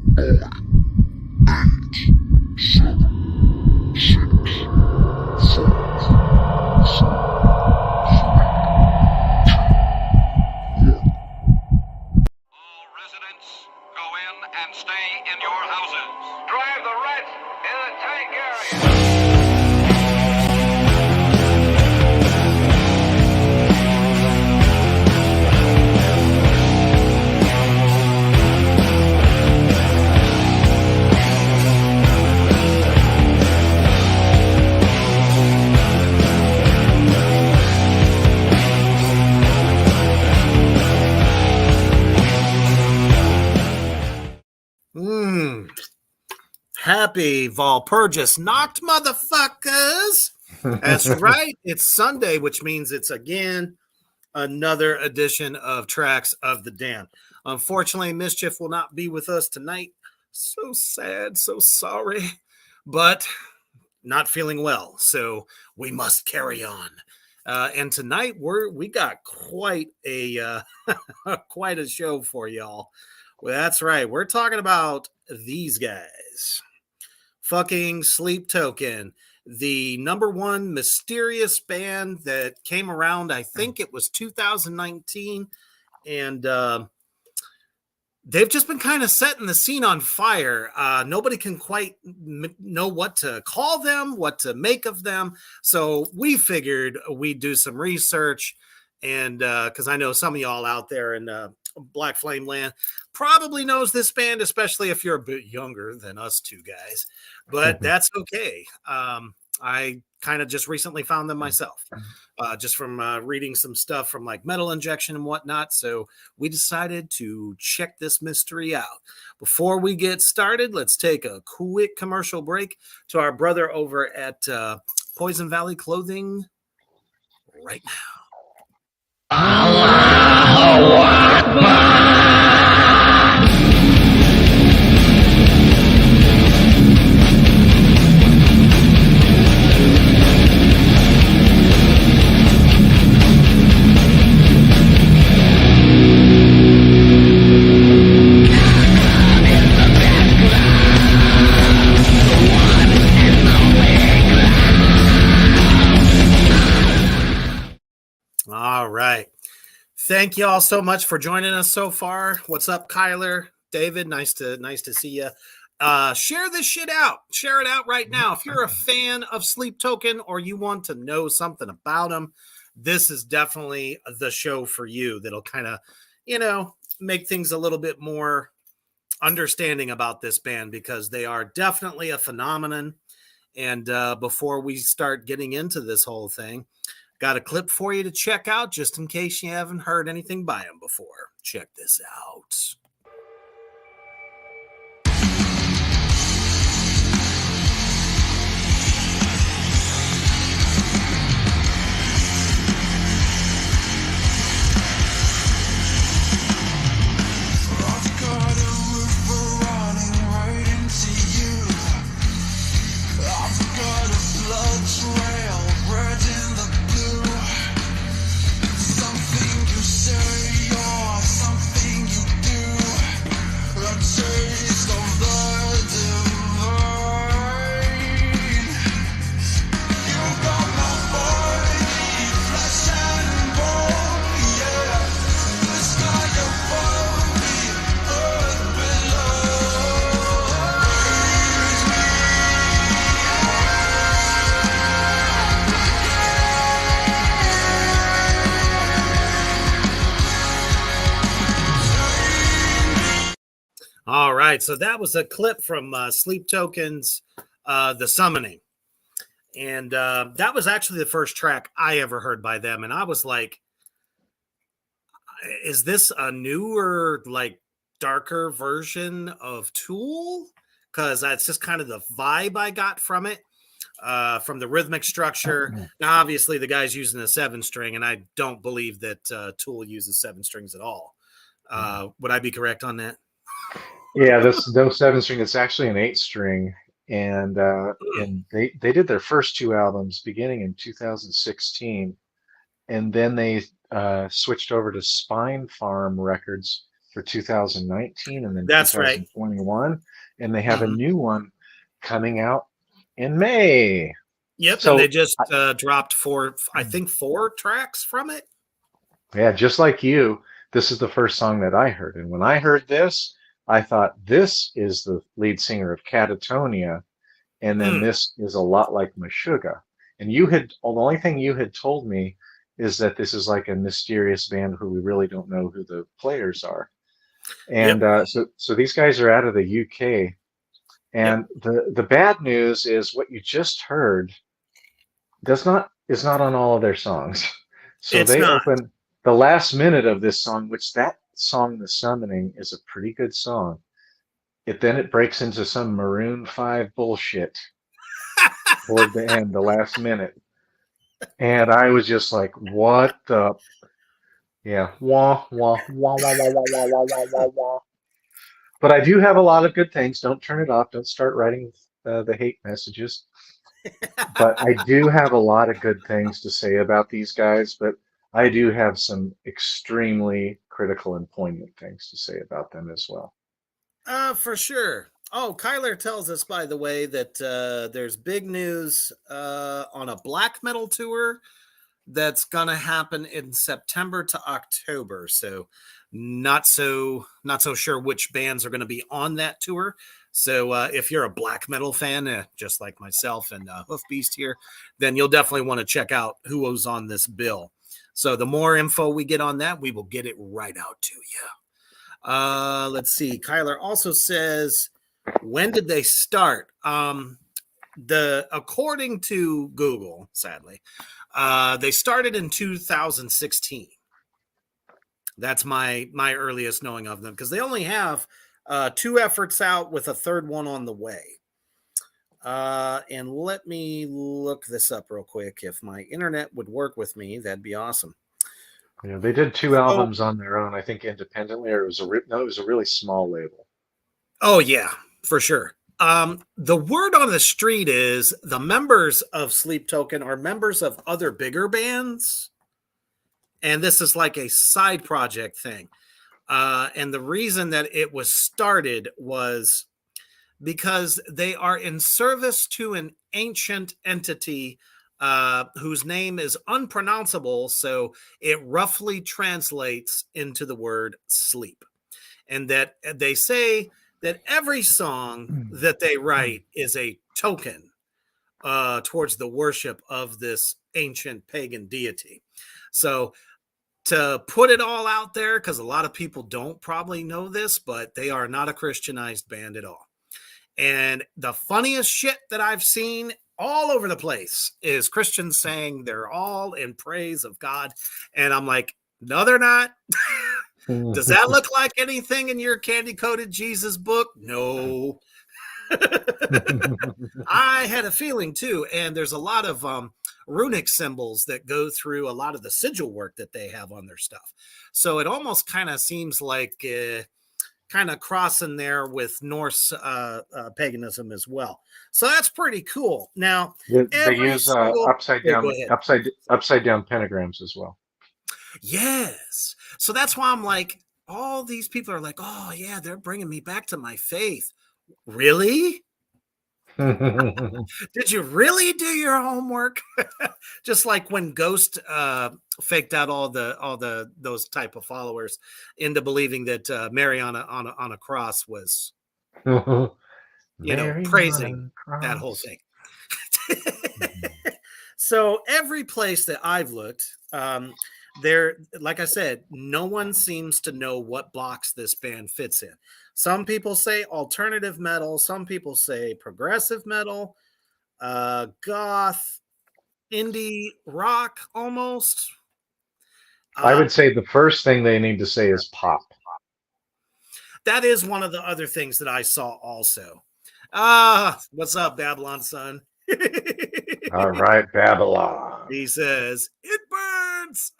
Residents, go in and stay in your houses. Drive the rats in the tank area. Happy Valpurgis knocked, motherfuckers. That's right. It's Sunday, which means it's again another edition of Tracks of the Damned. Unfortunately, Mischief will not be with us tonight. So sad, so sorry, but not feeling well, so we must carry on. And tonight we got quite a quite a show for y'all. Well, that's right. We're talking about these guys. Fucking Sleep Token, the number one mysterious band that came around, I think it was 2019, and they've just been kind of setting the scene on fire. Nobody can quite know what to call them, what to make of them, so we figured we'd do some research, and because I know some of y'all out there in Black Flame Land probably knows this band, especially if you're a bit younger than us two guys, but that's okay. I kind of just recently found them myself, just from reading some stuff from like Metal Injection and whatnot. So we decided to check this mystery out. Before we get started, let's take a quick commercial break to our brother over at Poison Valley Clothing right now. Allahu Akbar. All right. Thank you all so much for joining us so far. What's up, Kyler? David, nice to see you. Share this shit out. Share it out right now. If you're a fan of Sleep Token or you want to know something about them, this is definitely the show for you. That'll kind of, make things a little bit more understanding about this band, because they are definitely a phenomenon. And before we start getting into this whole thing, got a clip for you to check out just in case you haven't heard anything by him before. Check this out. All right, so that was a clip from Sleep Token's The Summoning. And that was actually the first track I ever heard by them. And I was like, is this a newer, like, darker version of Tool? Because that's just kind of the vibe I got from it, from the rhythmic structure. Now, obviously, the guy's using a 7-string, and I don't believe that Tool uses 7 strings at all. Would I be correct on that? Yeah, this no 7-string. It's actually an 8-string, and they did their first 2 albums beginning in 2016, and then they switched over to Spine Farm Records for 2019 and then That's right. 2021, and they have a Mhm. new one coming out in May. Yep, and they So just dropped I think 4 tracks from it. yeah, just like you, this is the first song that I heard. And when I heard this, I thought this is the lead singer of Catatonia, and then Mm, this is a lot like Meshuggah. And the only thing you had told me is that this is like a mysterious band who we really don't know who the players are. And yep, so these guys are out of the UK. yep. And the bad news is what you just heard is not on all of their songs. So It's they not. open the last minute of this song, which that song, The Summoning, is a pretty good song. It breaks into some Maroon 5 bullshit toward the end, the last minute. And I was just like, what the yeah, wah wah wah wah wah wah wah wah wah wah wah. But I do have a lot of good things. Don't turn it off. Don't start writing the hate messages. But I do have a lot of good things to say about these guys, but I do have some extremely critical and poignant things to say about them as well. For sure. Oh, Kyler tells us, by the way, that there's big news on a black metal tour that's gonna happen in September to October. So not so sure which bands are going to be on that tour. So if you're a black metal fan, just like myself and Hoof Beast here, then you'll definitely want to check out who was on this bill. So the more info we get on that, we will get it right out to you. Let's see. Kyler also says, when did they start? According to Google, sadly, they started in 2016. That's my earliest knowing of them, because they only have 2 efforts out with a third one on the way. And let me look this up real quick. If my internet would work with me, that'd be awesome. You know, they did 2 Oh, albums on their own, I think independently, or it was a really small label. oh yeah, for sure. The word on the street is the members of Sleep Token are members of other bigger bands, and this is like a side project thing. And the reason that it was started was because they are in service to an ancient entity whose name is unpronounceable, so it roughly translates into the word sleep. And that they say that every song that they write is a token towards the worship of this ancient pagan deity. So to put it all out there, because a lot of people don't probably know this, but they are not a Christianized band at all. And the funniest shit that I've seen all over the place is Christians saying they're all in praise of God. And I'm like, no, they're not. Does that look like anything in your candy coated Jesus book? No. I had a feeling too. And there's a lot of runic symbols that go through a lot of the sigil work that they have on their stuff. So it almost kind of seems like kind of crossing there with Norse paganism as well. So that's pretty cool. Now, They use upside go down ahead. upside down pentagrams as well. Yes. So that's why I'm like, all these people are like, oh yeah, they're bringing me back to my faith. Really? Did you really do your homework? Just like when Ghost faked out all those type of followers into believing that Mary on a cross was, Mary praising that whole cross. thing. So every place that I've looked, there, like I said, no one seems to know what box this band fits in. Some people say alternative metal, some people say progressive metal, goth, indie rock almost. I would say the first thing they need to say is pop. That is one of the other things that I saw also. What's up, Babylon son? All right, Babylon. He says, it burns.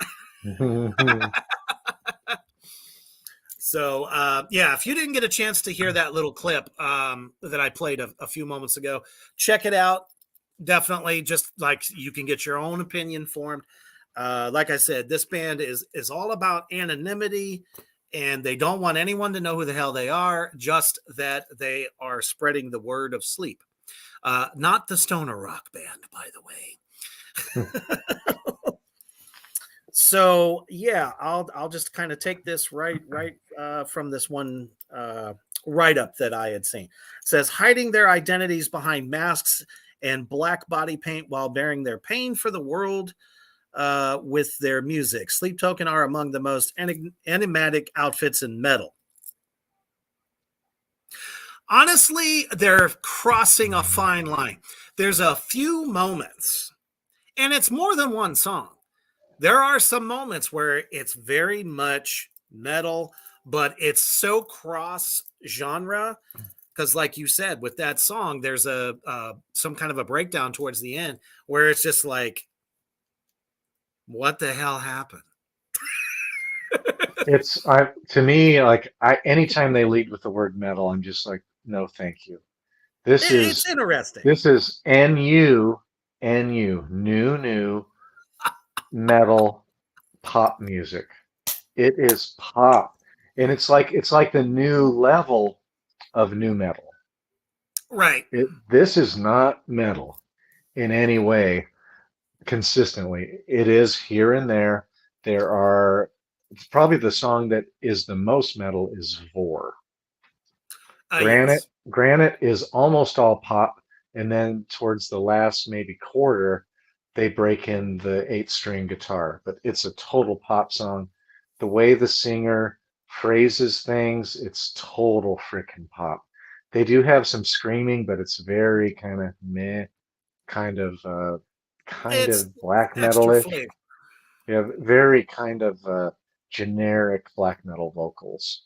So, yeah, if you didn't get a chance to hear that little clip that I played a few moments ago, check it out. Definitely, just like you can get your own opinion formed. Like I said, this band is all about anonymity and they don't want anyone to know who the hell they are, just that they are spreading the word of sleep. Not the stoner rock band, by the way. So yeah, I'll just kind of take this right from this one write up that I had seen. It says hiding their identities behind masks and black body paint while bearing their pain for the world with their music. Sleep Token are among the most enigmatic outfits in metal. Honestly, they're crossing a fine line. There's a few moments, and it's more than one song. There are some moments where it's very much metal, but it's so cross genre. Because, like you said, with that song, there's a some kind of a breakdown towards the end where it's just like, what the hell happened? It's to me like anytime they lead with the word metal, I'm just like, no, thank you. It's interesting. This is new metal pop music. It is pop, and it's like the new level of new metal. Right. This is not metal in any way consistently. It is here and there. There are probably the song that is the most metal is Vor. Yes. Granite is almost all pop, and then towards the last maybe quarter, they break in the 8-string guitar. But it's a total pop song. The way the singer phrases things, it's total freaking pop. They do have some screaming, but it's very kind of meh, kind of black extra metal-ish. flavor. Yeah, very kind of generic black metal vocals.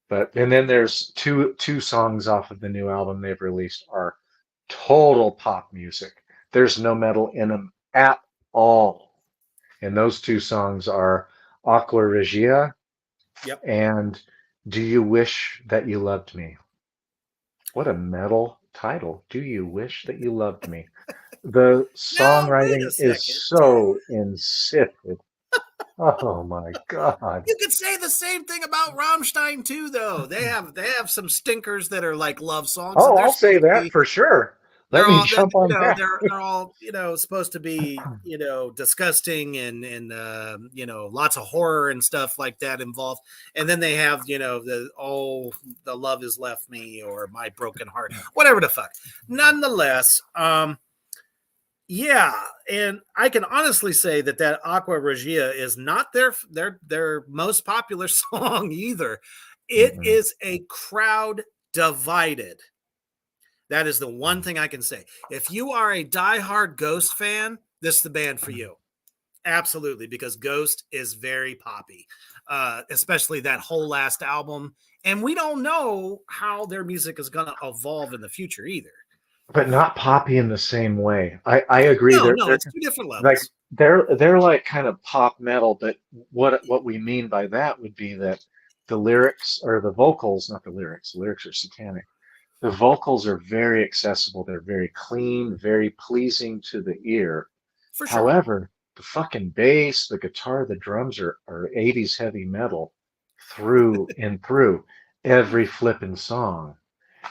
And then there's two songs off of the new album they've released are total pop music. There's no metal in them at all. And those two songs are Aqua Regia and Do You Wish That You Loved Me? What a metal title. Do You Wish That You Loved Me? The songwriting is so insipid. Oh my God. You could say the same thing about Rammstein too, though. They have some stinkers that are like love songs. Oh, I'll say that for sure. Let me jump on that. They're all supposed to be disgusting and lots of horror and stuff like that involved. And then they have the love has left me or my broken heart, whatever the fuck. Nonetheless, yeah, and I can honestly say that Aqua Regia is not their most popular song either. It is a crowd divided. That is the one thing I can say. If you are a diehard Ghost fan, this is the band for you. Absolutely, because Ghost is very poppy, especially that whole last album. And we don't know how their music is going to evolve in the future either. But not poppy in the same way. I agree. No, it's two different levels. Like they're like kind of pop metal, but what we mean by that would be that the lyrics or the vocals, not the lyrics. The lyrics are satanic. The vocals are very accessible. They're very clean, very pleasing to the ear. For sure. However, the fucking bass, the guitar, the drums are 80s heavy metal through and through every flippin' song.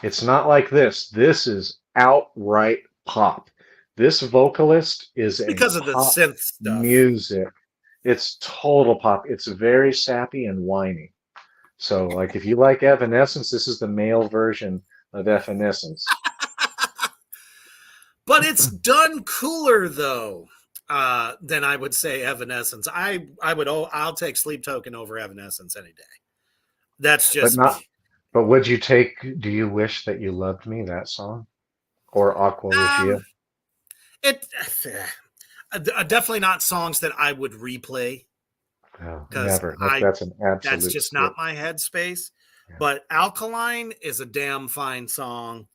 It's not like this. This is outright pop. This vocalist is because of the synth stuff. Music. It's total pop. It's very sappy and whiny. So, like, if you like Evanescence, this is the male version of Evanescence. But it's done cooler though than I would say Evanescence. I'll take Sleep Token over Evanescence any day. That's just me. But would you take Do You Wish That You Loved Me, that song? Or Aqua Regia? Definitely not songs that I would replay. Oh, never. That's an absolute That's just not my headspace. Yeah. But Alkaline is a damn fine song.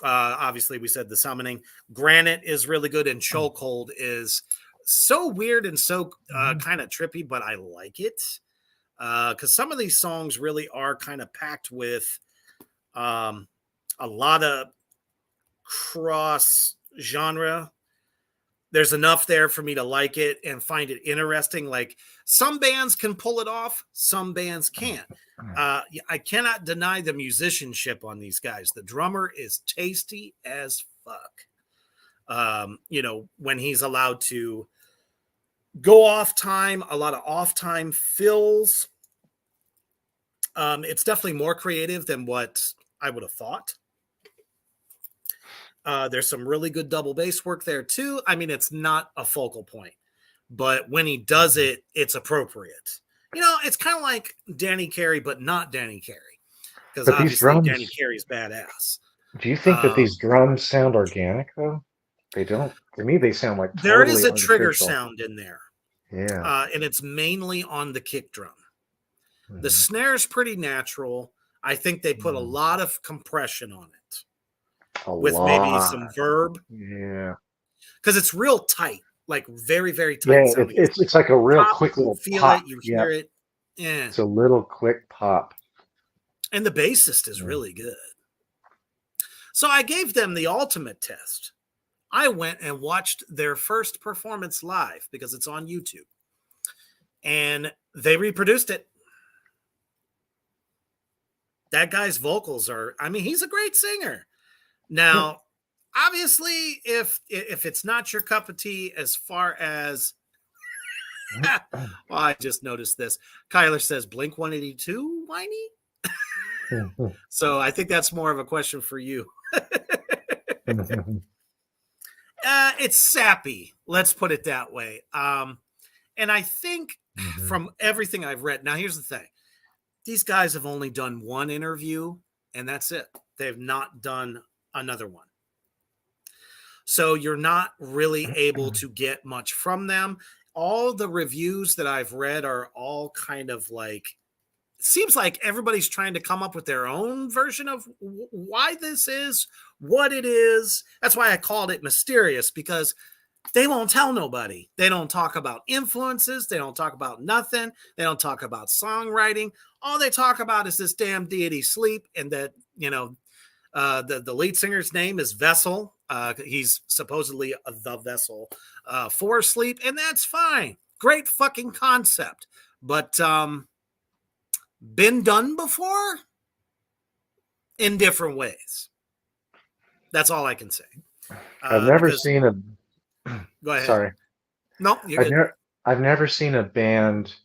Obviously, we said The Summoning. Granite is really good, and Chokehold is so weird and so kind of trippy, but I like it. Because some of these songs really are kind of packed with a lot of cross genre. there's enough there for me to like it and find it interesting. Like some bands can pull it off, some bands can't. I cannot deny the musicianship on these guys. The drummer is tasty as fuck. When he's allowed to go off time, a lot of off time fills. It's definitely more creative than what I would have thought. There's some really good double bass work there too. I mean, it's not a focal point, but when he does it, it's appropriate. It's kind of like Danny Carey, but not Danny Carey, because obviously Danny Carey's badass. Do you think that these drums sound organic though? They don't. To me, they sound like there totally is a trigger artificial. sound in there. Yeah, and it's mainly on the kick drum. The snare's pretty natural. I think they put a lot of compression on it. Maybe some verb. Yeah. Because it's real tight, like very, very tight. Yeah, it's like a real quick little feel pop. It, you hear it. Yeah. It's a little quick pop. And the bassist is really good. So I gave them the ultimate test. I went and watched their first performance live because it's on YouTube. And they reproduced it. That guy's vocals he's a great singer. Now, obviously, if it's not your cup of tea as far as I just noticed this. Kyler says Blink 182 whiny. So I think that's more of a question for you. It's sappy. Let's put it that way. And I think from everything I've read, now here's the thing. These guys have only done one interview and that's it. They've not done another one. So you're not really able to get much from them. All the reviews that I've read are all kind of like, seems like everybody's trying to come up with their own version of why this is, what it is. That's why I called it mysterious, because they won't tell nobody. They don't talk about influences. They don't talk about nothing. They don't talk about songwriting. All they talk about is this damn deity Sleep, and that, the lead singer's name is Vessel. He's supposedly the vessel for Sleep, and that's fine. Great fucking concept. But been done before in different ways. That's all I can say. I've never seen a... Go ahead. Sorry. No, I've never seen a band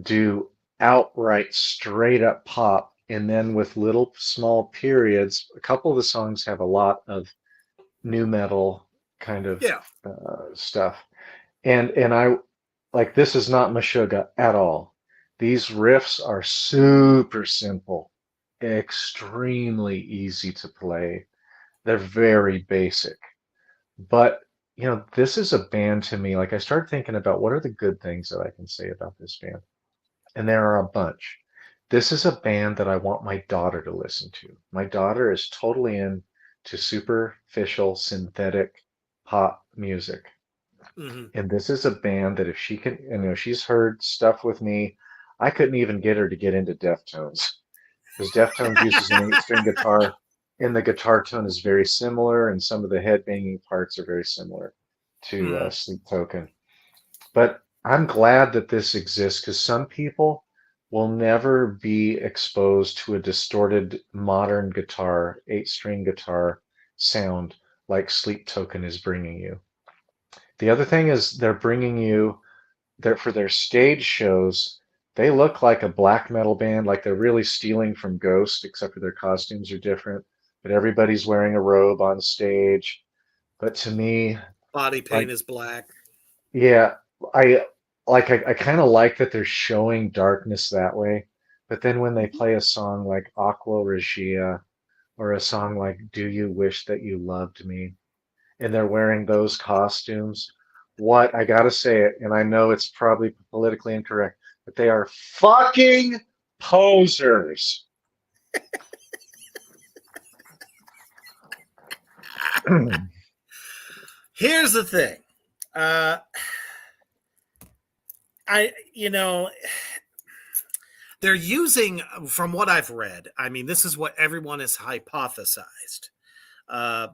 do outright straight up pop, and then with little small periods. A couple of the songs have a lot of new metal kind of stuff, and I like, this is not Meshuggah at all. These riffs are super simple, extremely easy to play. They're very basic, but this is a band to me. Like, I started thinking about what are the good things that I can say about this band, and there are a bunch. This is a band that I want my daughter to listen to. My daughter is totally into superficial synthetic pop music. And this is a band that if she can, she's heard stuff with me. I couldn't even get her to get into Deftones, because Deftones uses an 8-string guitar, and the guitar tone is very similar, and some of the headbanging parts are very similar to Sleep Token. But I'm glad that this exists, because some people will never be exposed to a distorted modern guitar, 8-string guitar sound like Sleep Token is bringing you. The other thing is they're bringing you, for their stage shows, they look like a black metal band, like they're really stealing from Ghost, except for their costumes are different. But everybody's wearing a robe on stage. But to me, body paint is black. Yeah, I kind of like that they're showing darkness that way. But then when they play a song like Aqua Regia, or a song like Do You Wish That You Loved Me, and they're wearing those costumes, I gotta say it, and I know it's probably politically incorrect, but they are fucking posers. Here's the thing. They're using, from what I've read, I mean, this is what everyone has hypothesized,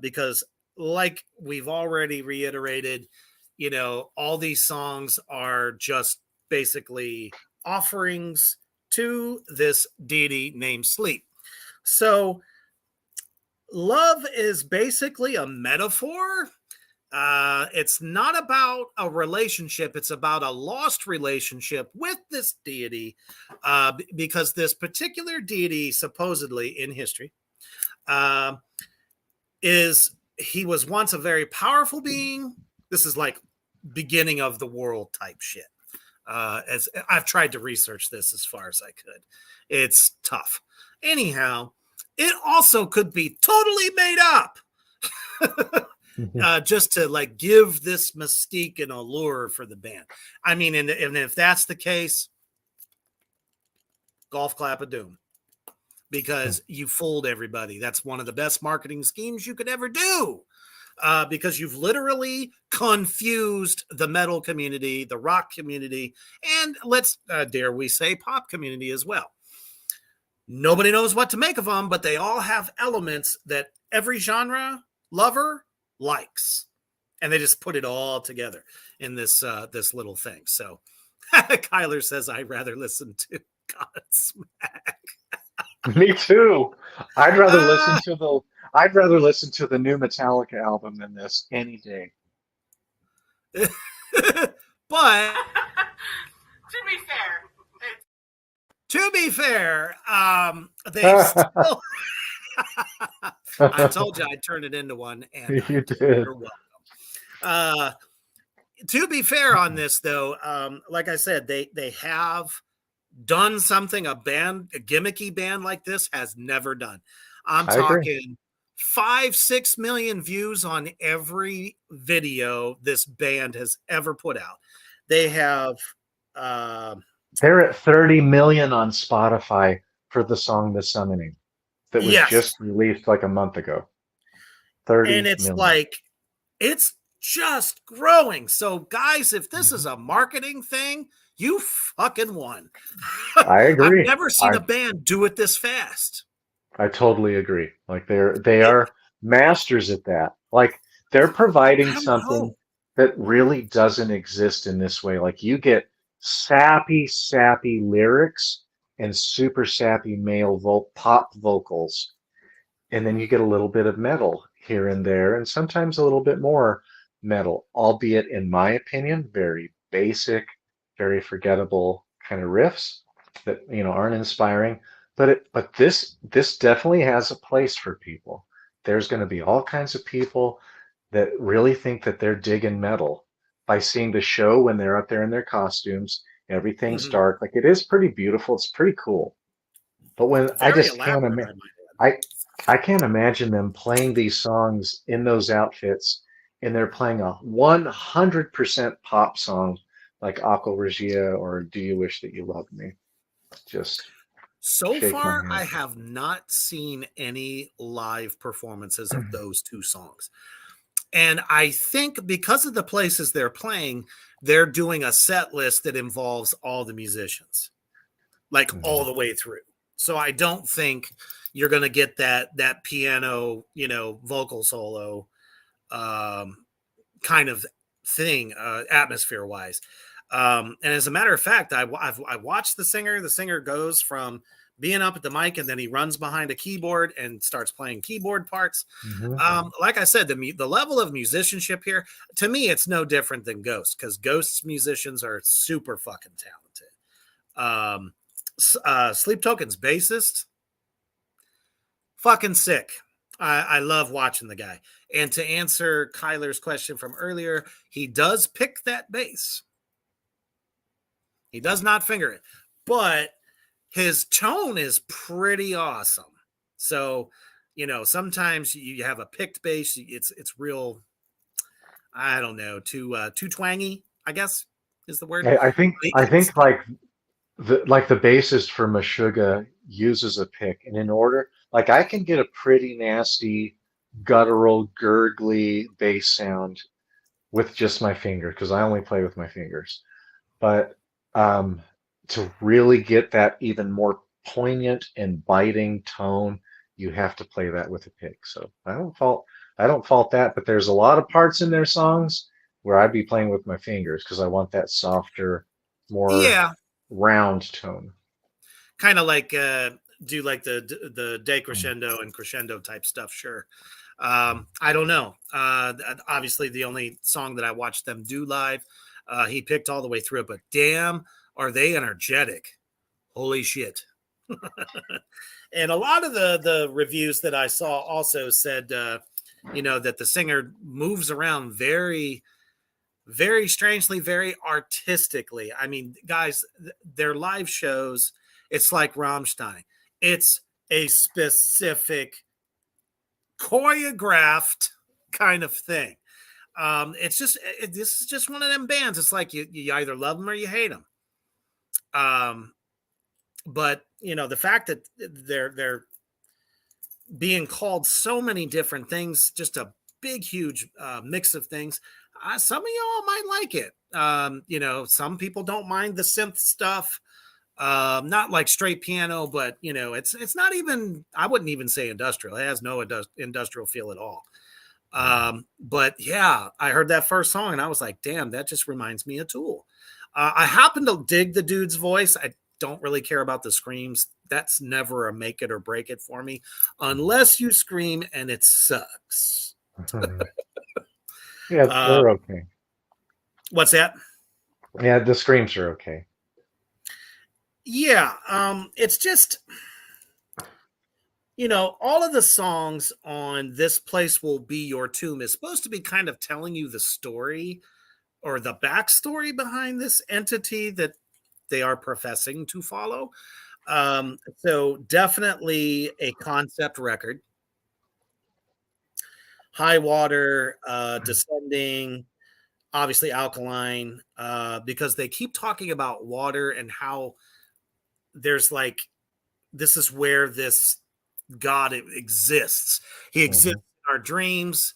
because like we've already reiterated, all these songs are just basically offerings to this deity named Sleep. So love is basically a metaphor. It's not about a relationship. It's about a lost relationship with this deity, because this particular deity, supposedly in history, uh, he was once a very powerful being. This is like beginning of the world type shit. As I've tried to research this as far as I could, it's tough. Anyhow, it also could be totally made up. Just to like give this mystique and allure for the band. I mean, and if that's the case, golf clap of doom, because you fooled everybody. That's one of the best marketing schemes you could ever do, because you've literally confused the metal community, the rock community, and let's dare we say pop community as well. Nobody knows what to make of them, but they all have elements that every genre lover likes, and they just put it all together in this little thing. So Kyler says I'd rather listen to Godsmack. Me too. I'd rather listen to the new Metallica album than this any day. But to be fair, they still I told you I'd turn it into one, and You did. You're welcome. To be fair on this, though, like I said, they have done something a gimmicky band like this has never done. I'm talking 5-6 million views on every video this band has ever put out. They have they're at 30 million on Spotify for the song The Summoning that was just released like a month ago. 30 and it's million. like it's just growing. So guys, if this is a marketing thing, you fucking won. I agree. I've never seen a band do it this fast. I totally agree. Like they are masters at that. Like they're providing something that really doesn't exist in this way. Like you get sappy lyrics and super sappy male pop vocals, and then you get a little bit of metal here and there, and sometimes a little bit more metal, albeit in my opinion, very basic, very forgettable kind of riffs that aren't inspiring. But this definitely has a place for people. There's going to be all kinds of people that really think that they're digging metal by seeing the show when they're up there in their costumes. Everything's dark. Like it is pretty beautiful. It's pretty cool. But when I just can't imagine, I can't imagine them playing these songs in those outfits, and they're playing a 100% pop song like Aqua Regia or Do You Wish That You Loved Me. Just so far, I have not seen any live performances of those two songs. And I think because of the places they're playing, they're doing a set list that involves all the musicians, like all the way through. So I don't think you're going to get that piano, vocal solo kind of thing, atmosphere wise. And as a matter of fact, I watched the singer. The singer goes from being up at the mic, and then he runs behind a keyboard and starts playing keyboard parts. Like I said, the level of musicianship here, to me, it's no different than Ghost, because Ghost's musicians are super fucking talented. Sleep Token's bassist, fucking sick. I love watching the guy. And to answer Kyler's question from earlier, he does pick that bass. He does not finger it, but his tone is pretty awesome. So, sometimes you have a picked bass. It's real, I don't know, too twangy, I guess is the word. I think like the bassist for Meshuggah uses a pick, and in order, like I can get a pretty nasty, guttural, gurgly bass sound with just my finger, because I only play with my fingers. But to really get that even more poignant and biting tone, you have to play that with a pick. So I don't fault I don't fault that, but there's a lot of parts in their songs where I'd be playing with my fingers because I want that softer, more Yeah, round tone. kind of like do like the decrescendo and crescendo type stuff. Sure. I don't know. Obviously, the only song that I watched them do live, he picked all the way through it. But damn, are they energetic? Holy shit! And a lot of the reviews that I saw also said, that the singer moves around very, very strangely, very artistically. I mean, guys, their live shows, it's like Rammstein. It's a specific choreographed kind of thing. This is just one of them bands. It's like you either love them or you hate them. But the fact that they're being called so many different things, just a big, huge mix of things. Some of y'all might like it. Some people don't mind the synth stuff. Not like straight piano, but it's not even, I wouldn't even say industrial. It has no industrial feel at all. But yeah, I heard that first song and I was like, damn, that just reminds me of Tool. I happen to dig the dude's voice. I don't really care about the screams. That's never a make it or break it for me, unless you scream and it sucks. Yeah, they're okay. What's that? Yeah, the screams are okay. Yeah, it's just, all of the songs on This Place Will Be Your Tomb is supposed to be kind of telling you the story or the backstory behind this entity that they are professing to follow. So definitely a concept record. High Water, Descending, obviously Alkaline, because they keep talking about water and how there's like, this is where this God exists. He exists in our dreams.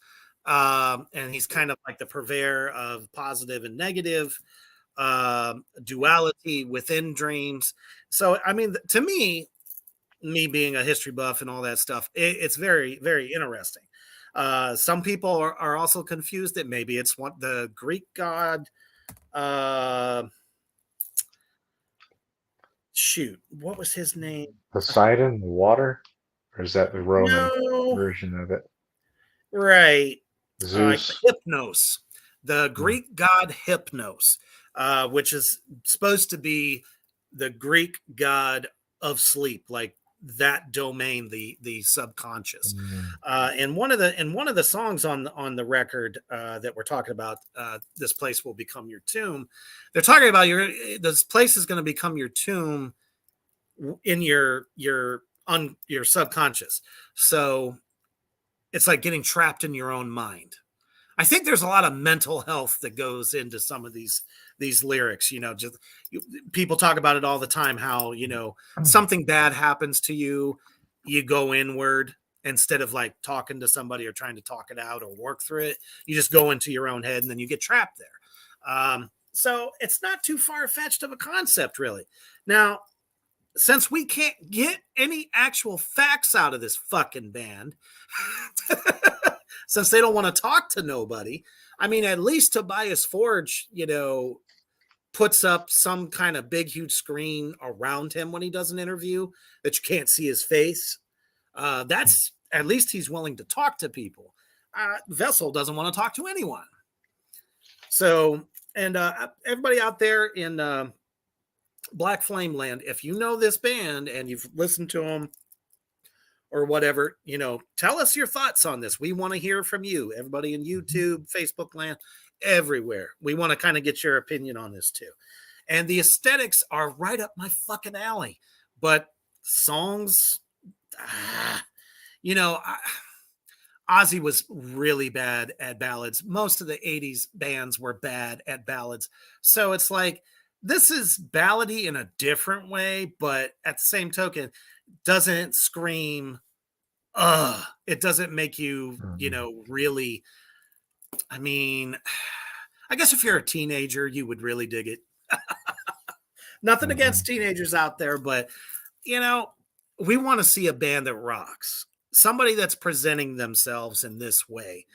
And he's kind of like the purveyor of positive and negative, duality within dreams. So, I mean, to me being a history buff and all that stuff, it's very, very interesting. Some people are also confused that maybe it's what the Greek god, what was his name? Poseidon, the water, or is that the Roman No, version of it? right. Zeus. Hypnos, the Greek god Hypnos, which is supposed to be the Greek god of sleep, like that domain, the subconscious. And one of the songs on the record that we're talking about, This Place Will Become Your Tomb. They're talking about this place is going to become your tomb in your subconscious. So it's like getting trapped in your own mind. I think there's a lot of mental health that goes into some of these lyrics. People talk about it all the time, how, something bad happens to you, you go inward instead of like talking to somebody or trying to talk it out or work through it. You just go into your own head and then you get trapped there. So it's not too far-fetched of a concept, really. Now, since we can't get any actual facts out of this fucking band, since they don't want to talk to nobody, I mean, at least Tobias Forge, puts up some kind of big, huge screen around him when he does an interview that you can't see his face. That's, at least he's willing to talk to people. Vessel doesn't want to talk to anyone. So, and everybody out there in Black Flame Land, if you know this band and you've listened to them or whatever, tell us your thoughts on this. We want to hear from you, everybody in YouTube, Facebook land, everywhere. We want to kind of get your opinion on this too. And the aesthetics are right up my fucking alley, but songs, Ozzy was really bad at ballads. Most of the 80s bands were bad at ballads. So it's like, this is ballady in a different way, but at the same token, doesn't scream, it doesn't make you, really, I mean, I guess if you're a teenager, you would really dig it. Nothing against teenagers out there, but, we want to see a band that rocks. somebody that's presenting themselves in this way,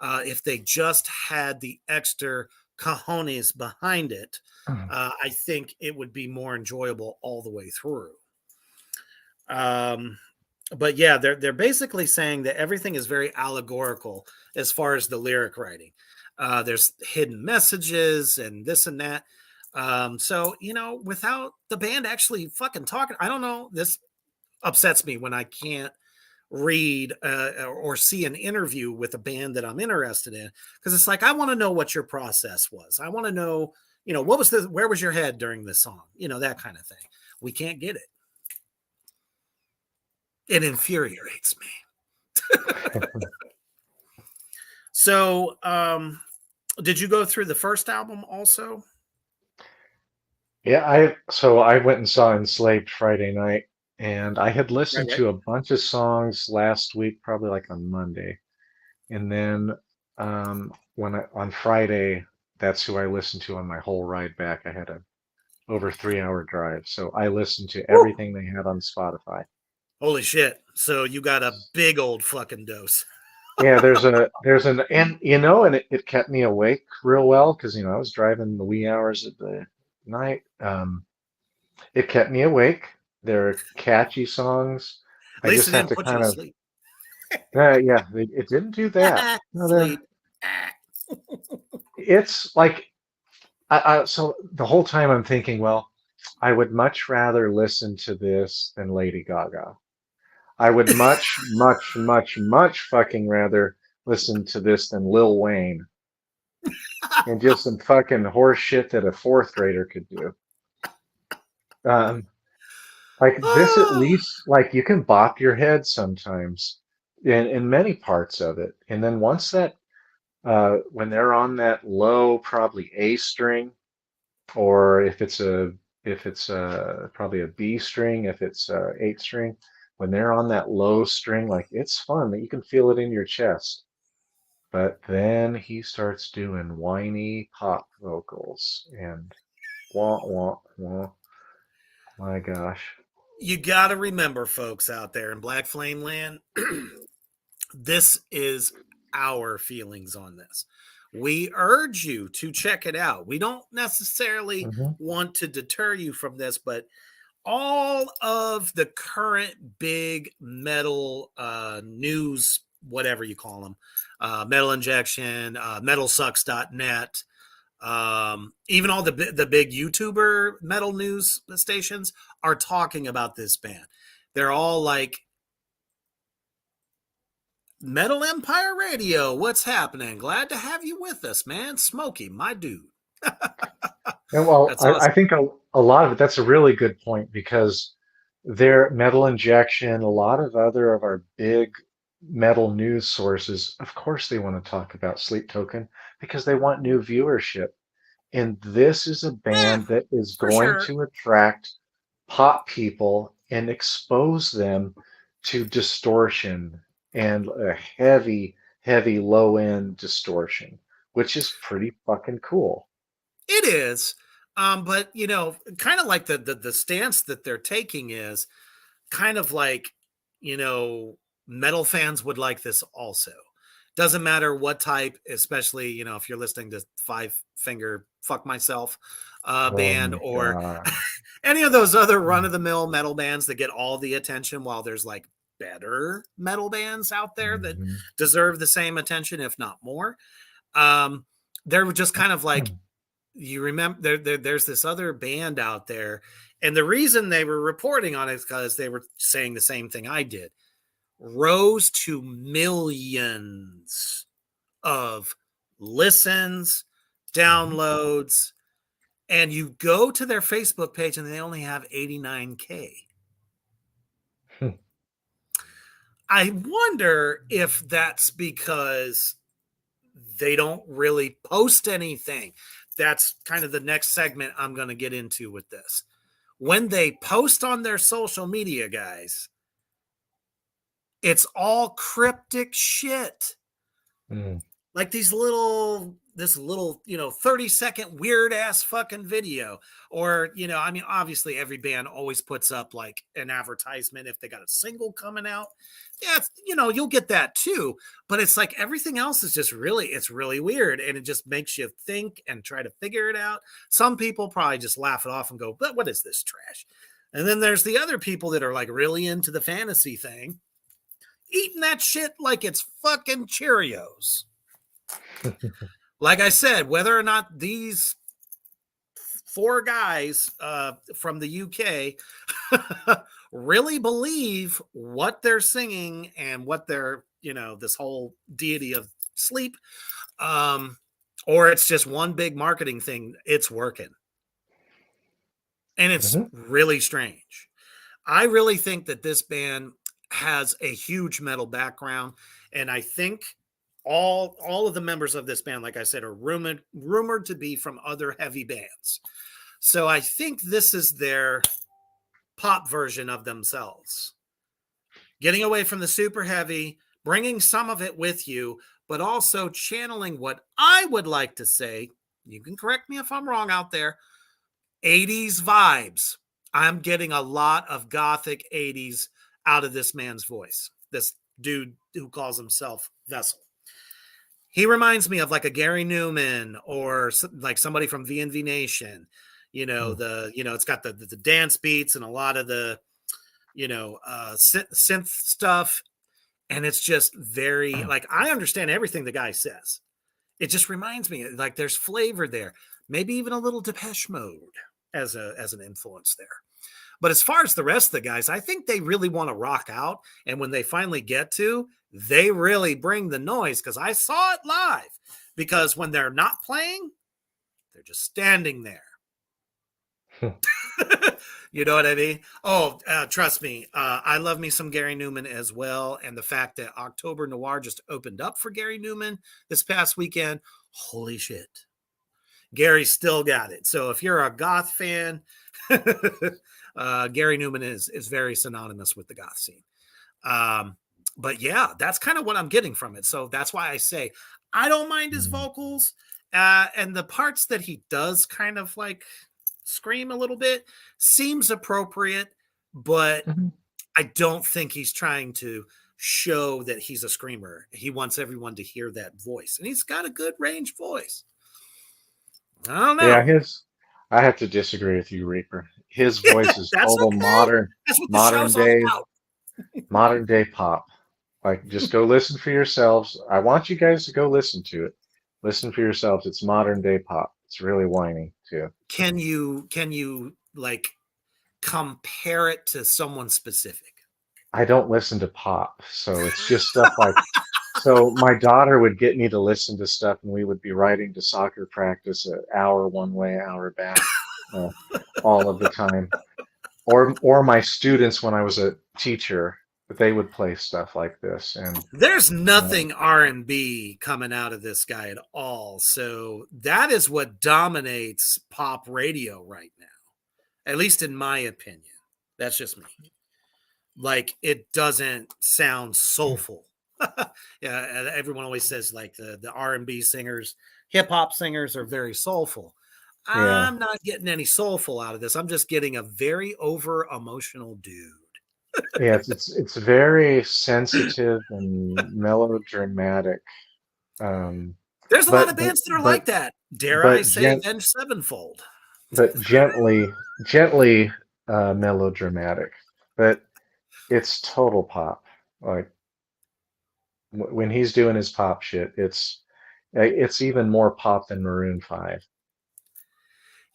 if they just had the extra cojones behind it, I think it would be more enjoyable all the way through. But yeah, they're basically saying that everything is very allegorical as far as the lyric writing. There's hidden messages and this and that. So without the band actually fucking talking, I don't know. This upsets me when I can't read or see an interview with a band that I'm interested in, because it's like I want to know what your process was. I want to know, where was your head during this song? That kind of thing. We can't get it. It infuriates me. So, did you go through the first album also? Yeah, I went and saw Enslaved Friday night, and I had listened Right. to a bunch of songs last week, probably like on Monday, and then on Friday, that's who I listened to on my whole ride back. I had a over 3 hour drive, so I listened to everything they had on Spotify. Holy shit. So you got a big old fucking dose. Yeah, and it kept me awake real well because I was driving the wee hours of the night. It kept me awake. They're catchy songs. At I least just it have didn't to put you kind to of, sleep. it didn't do that. No, Sleep. it's like, so the whole time I'm thinking, well, I would much rather listen to this than Lady Gaga. I would much, much, much, much fucking rather listen to this than Lil Wayne and just some fucking horse shit that a fourth grader could do. Um, like this, at least, like you can bop your head sometimes in many parts of it. And then once that, when they're on that low, probably A string, or if it's probably a B string, if it's a 8 string, when they're on that low string, like it's fun that you can feel it in your chest. But then he starts doing whiny pop vocals and wah wah wah. My gosh. You got to remember, folks out there in Black Flame Land, this is our feelings on this. We urge you to check it out. We don't necessarily Hmm. want to deter you from this, but all of the current big metal news, whatever you call them, Metal Injection, metalsucks.net, even all the big YouTuber metal news stations are talking about this band. They're all like, Metal Empire Radio, what's happening? Glad to have you with us, man. Smokey, my dude. And well, That's I awesome. think a lot of it, that's a really good point because their Metal Injection, a lot of other of our big metal news sources, of course they want to talk about Sleep Token because they want new viewership. And this is a band that is For going sure. to attract pop people and expose them to distortion and a heavy, heavy low end distortion, which is pretty fucking cool. It is. But kind of like the stance that they're taking is kind of like, metal fans would like this also. Doesn't matter what type, especially, if you're listening to Five Finger Fuck Myself Oh band, my or God. any of those other run of the mill metal bands that get all the attention, while there's like better metal bands out there that Mhm. deserve the same attention, if not more. They're just kind of like, you remember there's this other band out there, and the reason they were reporting on it is because they were saying the same thing I did. Rose to millions of listens, downloads, and you go to their Facebook page and they only have 89K. I wonder if that's because they don't really post anything. That's kind of the next segment I'm going to get into with this. When they post on their social media, guys, it's all cryptic shit. Mm. like this little 30-second weird ass fucking video. Or, I mean, obviously every band always puts up like an advertisement if they got a single coming out. Yeah, you'll get that too. But it's like everything else is just it's really weird, and it just makes you think and try to figure it out. Some people probably just laugh it off and go, but what is this trash? And then there's the other people that are like really into the fantasy thing, eating that shit like it's fucking Cheerios. Like I said, whether or not these 4 guys from the UK really believe what they're singing and what they're, this whole deity of sleep, or it's just one big marketing thing, it's working. And it's really strange. I really think that this band has a huge metal background, and I think all of the members of this band, like I said, are rumored to be from other heavy bands. So I think this is their pop version of themselves. Getting away from the super heavy, bringing some of it with you, but also channeling what I would like to say, you can correct me if I'm wrong out there, 80s vibes. I'm getting a lot of gothic 80s out of this man's voice. This dude who calls himself Vessel. He reminds me of like a Gary Newman or like somebody from VNV Nation. It's got the dance beats and a lot of the, synth stuff. And it's just very like, I understand everything the guy says. It just reminds me like there's flavor there. Maybe even a little Depeche Mode as an influence there. But as far as the rest of the guys, I think they really want to rock out. And when they finally get to, they really bring the noise, because I saw it live. Because when they're not playing, they're just standing there. You know what I mean? Oh, trust me. I love me some Gary Newman as well. And the fact that October Noir just opened up for Gary Newman this past weekend, holy shit. Gary still got it. So if you're a goth fan, Gary Newman is very synonymous with the goth scene. But yeah, that's kind of what I'm getting from it. So that's why I say I don't mind his vocals, and the parts that he does kind of like scream a little bit seems appropriate, but I don't think he's trying to show that he's a screamer. He wants everyone to hear that voice, and he's got a good range voice. I don't know. Yeah, I have to disagree with you, Reaper. His voice is total okay. modern day pop. Like, just go listen for yourselves. I want you guys to go listen to it. Listen for yourselves. It's modern day pop. It's really whiny too. Can you like compare it to someone specific? I don't listen to pop, so it's just stuff like. So my daughter would get me to listen to stuff, and we would be riding to soccer practice an hour one way, hour back, all of the time. Or my students, when I was a teacher, they would play stuff like this. And there's nothing R&B coming out of this guy at all. So that is what dominates pop radio right now, at least in my opinion. That's just me. Like, it doesn't sound soulful. Yeah, everyone always says like the R&B singers, hip hop singers are very soulful. Yeah. I'm not getting any soulful out of this. I'm just getting a very over emotional dude. Yeah, it's very sensitive and melodramatic. There's a lot of bands that are like that. Dare I say, Avenged Sevenfold. But gently melodramatic. But it's total pop. Like, when he's doing his pop shit, it's even more pop than Maroon 5.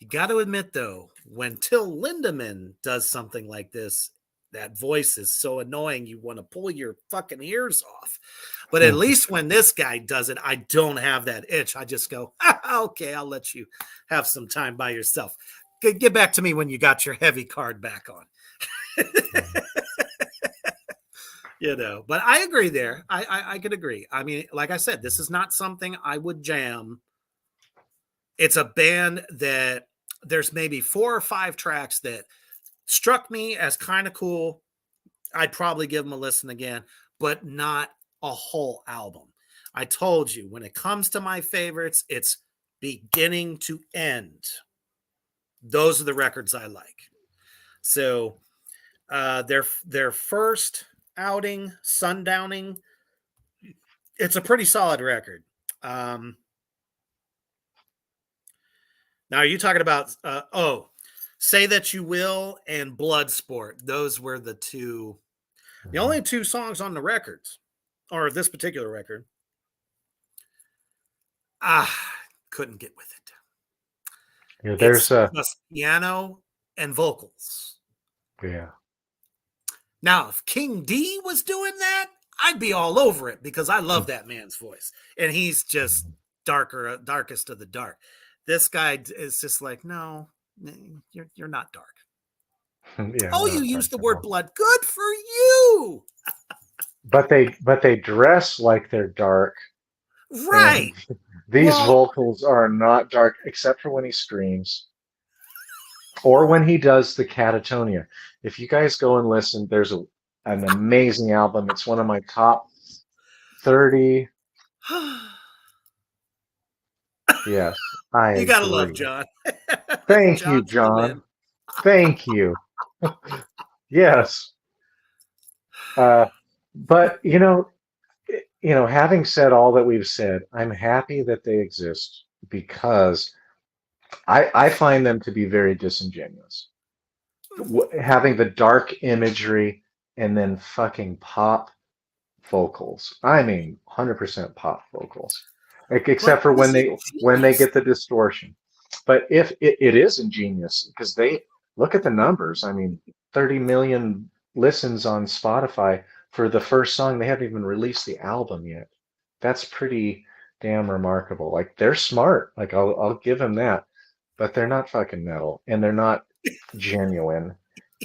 You got to admit, though, when Till Lindemann does something like this, that voice is so annoying you want to pull your fucking ears off. But at least when this guy does it, I don't have that itch. I just go, okay, I'll let you have some time by yourself. Get back to me when you got your heavy card back on. But I agree there. I could agree. I mean, like I said, this is not something I would jam. It's a band that there's maybe 4 or 5 tracks that struck me as kind of cool. I'd probably give them a listen again, but not a whole album. I told you, when it comes to my favorites, it's beginning to end. Those are the records I like. So their first outing, Sundowning, it's a pretty solid record. Now, are you talking about Say That You Will and Bloodsport? Those were the two, the only two songs on the records, or this particular record. Couldn't get with it. Yeah, there's just piano and vocals. Yeah. Now, if King D was doing that, I'd be all over it because I love that man's voice, and he's just darkest of the dark. This guy is just like, no, you're not dark. Yeah, oh, you used the word blood. Good for you. But they dress like they're dark. Right. These vocals are not dark except for when he screams or when he does the catatonia. If you guys go and listen, there's an amazing album. It's one of my top 30. Yes, I You gotta agree. love John. Thank you, John. Thank you. Yes. But having said all that we've said, I'm happy that they exist because I find them to be very disingenuous. Having the dark imagery and then fucking pop vocals. I mean, 100% pop vocals, except for when they get the distortion. But if it is ingenious because they look at the numbers. I mean, 30 million listens on Spotify for the first song. They haven't even released the album yet. That's pretty damn remarkable. Like, they're smart. Like, I'll give them that. But they're not fucking metal, and they're not genuine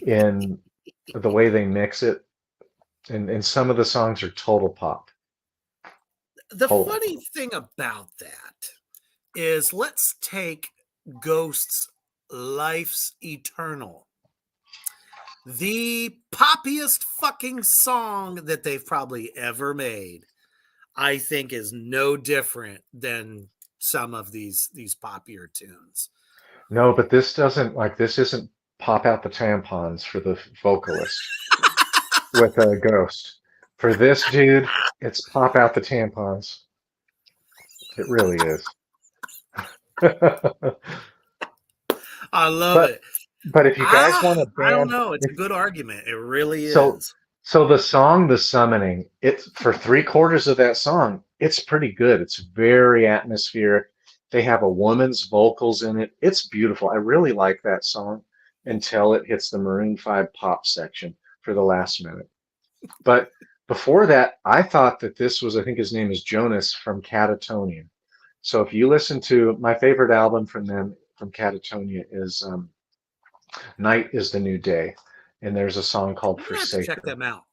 in the way they mix it. And some of the songs are total pop. The funny thing about that is, let's take Ghost's Life's Eternal. The poppiest fucking song that they've probably ever made, I think, is no different than some of these poppier tunes. No, but this isn't pop out the tampons for the vocalist with a Ghost. For this dude, it's pop out the tampons. It really is. I love it. But if you guys want to band, I don't know. It's a good argument. It really is. So the song, The Summoning, it's for 3/4 of that song, it's pretty good. It's very atmospheric. They have a woman's vocals in it. It's beautiful. I really like that song until it hits the Maroon 5 pop section for the last minute. But before that, I thought that this was, I think his name is Jonas from Catatonia. So if you listen to my favorite album from them, from Catatonia, is Night is the New Day. And there's a song called Forsaken. Check them out.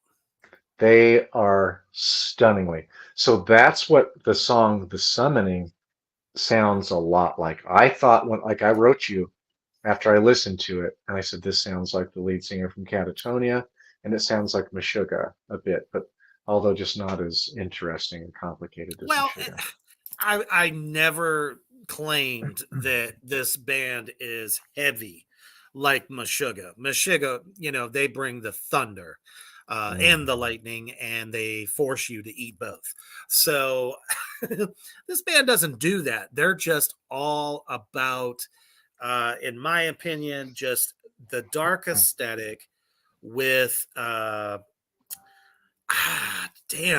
They are stunningly. So that's what the song The Summoning sounds a lot like. I thought I wrote you after I listened to it, and I said, this sounds like the lead singer from Catatonia, and it sounds like Meshuggah a bit, but although just not as interesting and complicated as Meshuggah. I never claimed that this band is heavy like Meshuggah. Meshuggah, they bring the thunder and the lightning, and they force you to eat both. So this band doesn't do that. They're just all about, in my opinion, just the dark aesthetic with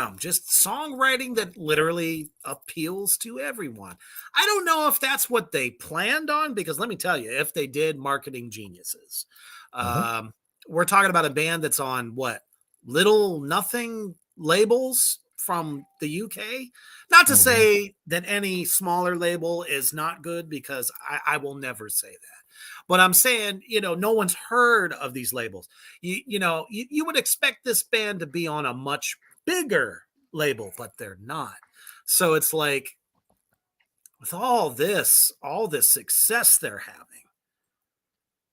just songwriting that literally appeals to everyone. I don't know if that's what they planned on, because let me tell you, if they did, marketing geniuses. We're talking about a band that's on Little Nothing labels from the UK. Not to say that any smaller label is not good, because I will never say that. But I'm saying, no one's heard of these labels. You would expect this band to be on a much bigger label, but they're not. So it's like, with all this success they're having,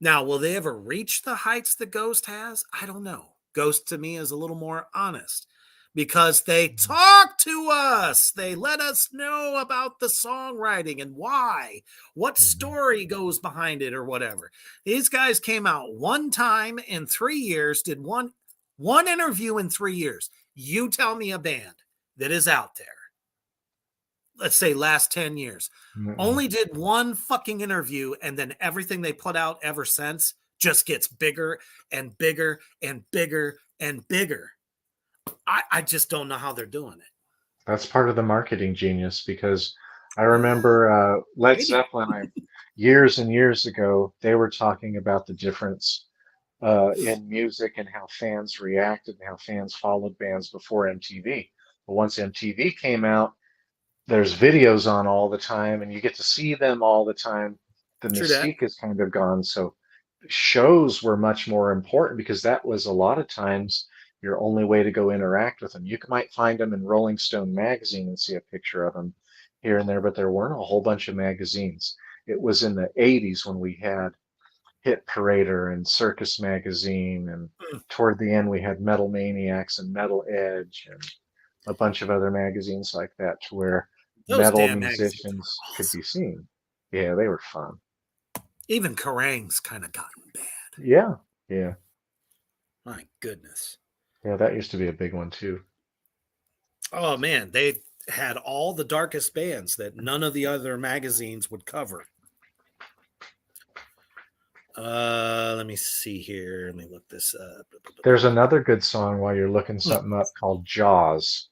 now, will they ever reach the heights that Ghost has? I don't know. Ghost, to me, is a little more honest. because they talk to us. They let us know about the songwriting and why, what story goes behind it or whatever. These guys came out one time in 3 years, did one interview in 3 years. You tell me a band that is out there, let's say last 10 years, only did one fucking interview, and then everything they put out ever since just gets bigger and bigger and bigger and bigger. I just don't know how they're doing it. That's part of the marketing genius, because I remember Led Zeppelin, years and years ago, they were talking about the difference in music and how fans reacted and how fans followed bands before MTV. But once MTV came out, there's videos on all the time and you get to see them all the time. The mystique is kind of gone. So shows were much more important, because that was a lot of times your only way to go interact with them. You might find them in Rolling Stone magazine and see a picture of them here and there, but there weren't a whole bunch of magazines. It was in the 80s when we had Hit Parader and Circus Magazine, and toward the end we had Metal Maniacs and Metal Edge and a bunch of other magazines like that, to where metal musicians could be seen. Yeah, they were fun. Even Kerrang's kind of gotten bad. Yeah, yeah. My goodness. Yeah, that used to be a big one too. Oh man, they had all the darkest bands that none of the other magazines would cover. Let me see here. Let me look this up. There's another good song while you're looking something up called Jaws.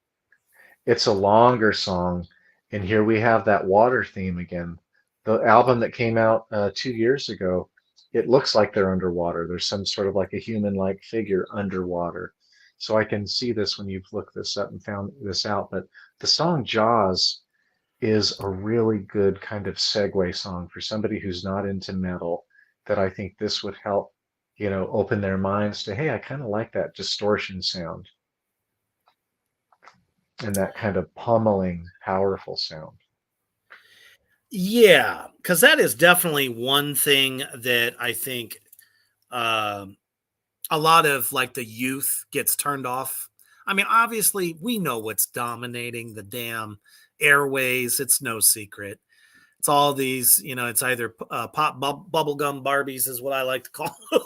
It's a longer song, and here we have that water theme again. The album that came out 2 years ago, it looks like they're underwater. There's some sort of like a human-like figure underwater. So I can see this when you've looked this up and found this out. But the song Jaws is a really good kind of segue song for somebody who's not into metal, that I think this would help, open their minds to, hey, I kind of like that distortion sound and that kind of pummeling, powerful sound. Yeah, because that is definitely one thing that I think a lot of like the youth gets turned off. I mean, obviously, we know what's dominating the damn airways. It's no secret. It's all these, it's either pop bubblegum Barbies is what I like to call them.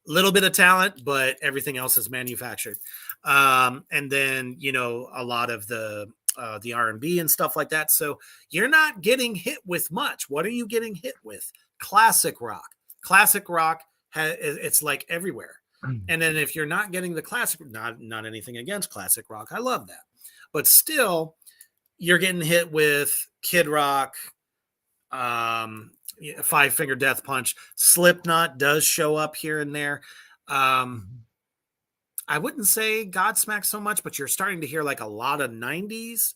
Little bit of talent, but everything else is manufactured. And then, a lot of the R&B and stuff like that. So you're not getting hit with much. What are you getting hit with? Classic rock. Classic rock, it's like everywhere. And then if you're not getting the classic, not anything against classic rock, I love that. But still, you're getting hit with Kid Rock, Five Finger Death Punch. Slipknot does show up here and there. I wouldn't say Godsmack so much, but you're starting to hear like a lot of 90s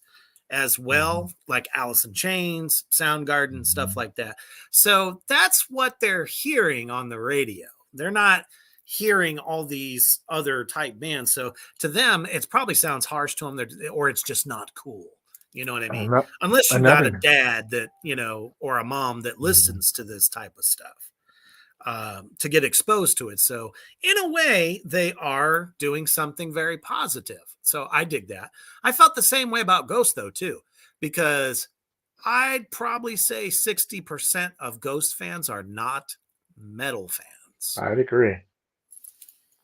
as well, like Alice in Chains, Soundgarden, stuff like that. So that's what they're hearing on the radio. They're not hearing all these other type bands. So to them, it probably sounds harsh to them, or it's just not cool. You know what I mean? Unless you've got a dad that, or a mom that listens to this type of stuff to get exposed to it. So in a way, they are doing something very positive. So I dig that. I felt the same way about Ghost, though, too, because I'd probably say 60% of Ghost fans are not metal fans. I'd agree.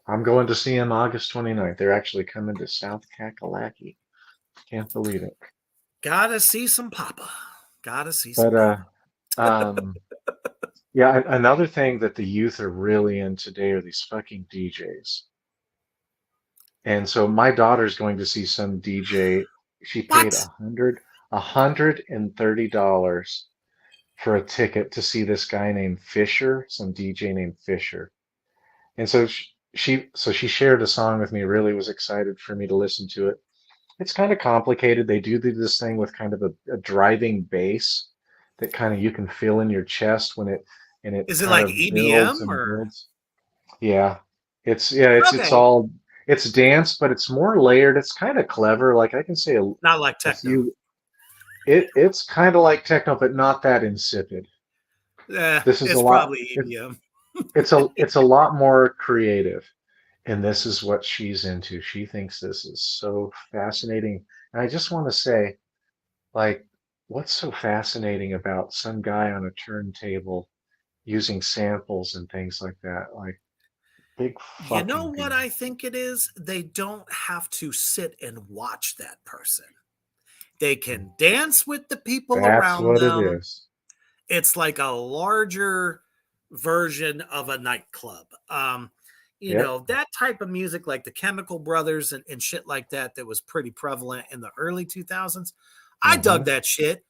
I'm going to see them August 29th. They're actually coming to South Kakalaki. Can't believe it. Gotta see some Papa. Gotta see some Papa. Yeah, another thing that the youth are really in today are these fucking DJs. And so my daughter's going to see some DJ. She paid $130 for a ticket to see this guy named Fisher, some DJ named Fisher. And so she shared a song with me, really was excited for me to listen to it. It's kind of complicated. They do this thing with kind of a driving bass that kind of you can feel in your chest when it is it like EDM or builds. Yeah. It's dance, but it's more layered. It's kind of clever. Like I can say not like techno. It's kind of like techno, but not that insipid. This is probably EDM. It's a lot more creative. and this is what she's into. She thinks this is so fascinating. And I just want to say, like, what's so fascinating about some guy on a turntable using samples and things like that? Like, big You know fucking what deal. I think it is? They don't have to sit and watch that person. They can dance with the people That's around what it them. is. It's like a larger version of a nightclub. You Yep. know, that type of music, like the Chemical Brothers and shit like that, that was pretty prevalent in the early 2000s. I dug that shit